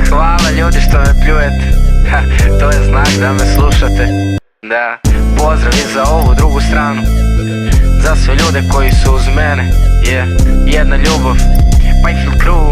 Hvala ljudi što me pljujete, to je znak da me slušate. Da, pozdrav i za ovu drugu stranu, za sve ljude koji su uz mene. Jedna ljubav, Pinefield Crew,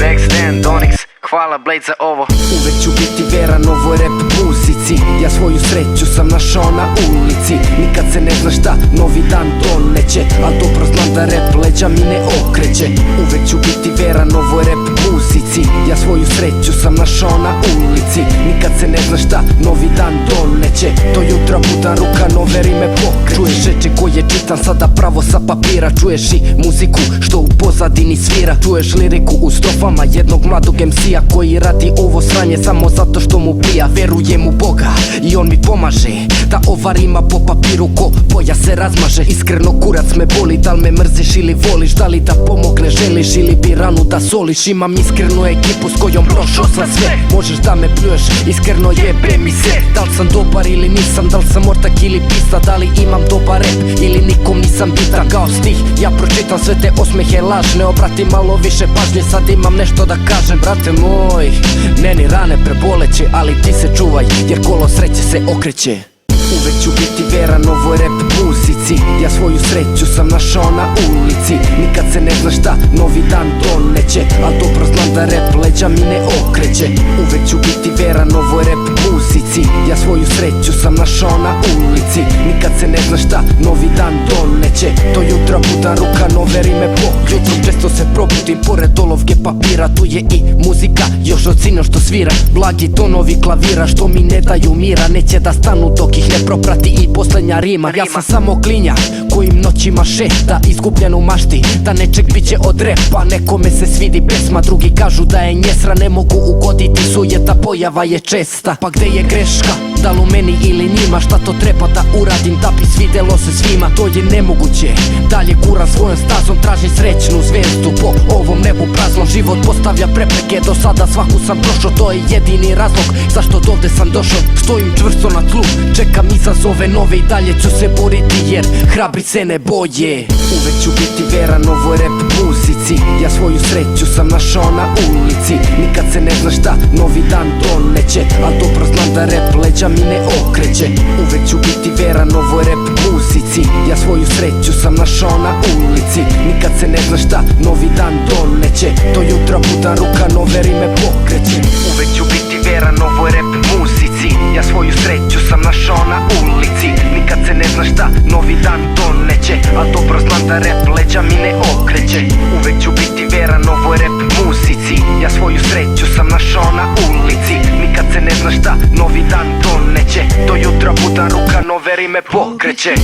Backstand, Onyx. Hvala Blade za ovo. Uvek ću biti veran ovoj rap muzici. Ja svoju sreću sam našao na ulici. Nikad se ne zna šta novi dan doneće, al dobro znam da rap leđa mi ne okreće. Uvek ću biti veran ovoj rap muzici. Ja svoju sreću sam našao na ulici. Nikad se ne zna šta novi dan doneće. Do jutra budan ruka nove rime pokreće. Čuješ reči koje čitam sada pravo sa papira. Čuješ i muziku što u pozadini svira. Čuješ liriku u strofama jednog mladog MC-a koji radi ovo sranje samo zato što mu prija. Verujem u Boga i on mi pomaže da ova rima po papiru ko boja se razmaže. Iskreno kurac me boli, da li me mrziš ili voliš, da li da pomogne želiš ili bi ranu da soliš. Imam iskrenu ekipu s kojom prošao sam sve. Možeš da me pljuješ, iskreno jebe mi se. Da li sam dobar ili nisam, da li sam ortak ili pista, da li imam dobar rap ili nikom nisam bitan. Kao stih ja pročitam sve te osmehe lažne, obrati malo više pažnje, sad imam nešto da kažem. Brate moj, meni rane preboleće, ali ti se čuvaj jer kolo sreće se okreće. Uvek ću biti veran ovoj rap muzici. Ja svoju sreću sam našao na ulici. Nikad se ne zna šta novi dan doneće, al dobro znam da rap leđa mi ne okreće. Uvek ću biti veran ovoj rap muzici. Ja svoju sreću sam našao na ulici. Nikad se ne zna šta novi dan doneće. Do jutra budan ruka nove rime pokreće. Jutrom često se probudim pored olovke papira. Tu je i muzika još od sinoć što svira. Blagi tonovi klavira što mi ne daju mira. Neće da stanu dok ih ne proprati i poslednja rima. Ja sam samo klinja kojim noćima šeta, izgubljen u mašti da nečeg biće od repa. Nekome se svidi pesma, drugi kažu da je njesra. Ne mogu ugoditi, sujeta pojava je česta. Pa gde je greška, da li u meni ili njima? Šta to treba da uradim da bi svidelo se svima? To je nemoguće, dalje kuram svojom stazom. Tražim srećnu zvezdu po ovom nebu praznom. Život postavlja prepreke, do sada svaku sam prošao. To je jedini razlog zašto dovde sam došao. Stojim čvrsto na tlu, čekam izazove nove i dalje ću se boriti jer hrabri se ne boje. Uvek ću biti veran ovoj rap muzici. Ja svoju sreću sam našao na ulici. Nikad se ne zna šta novi dan doneće, al dobro znam da rap leđa mi ne okreće. Uvek ću biti veran ovoj rap muzici. Ja svoju sreću sam našao na ulici. Nikad se ne zna šta novi dan doneće. Do jutra budan ruka nove rime pokreće. Uvek ću biti veran ovoj rap muzici. Ja svoju sreću sam našao na ulici. Nikad se ne zna šta novi dan doneće, al dobro znam da rap leđa mi ne okreće. Uvek ću biti veran ovoj rap muzici. Ja svoju sreću sam našao na ulici. Nikad se ne zna šta novi dan doneće. Do jutra budan ruka nove rime pokreće.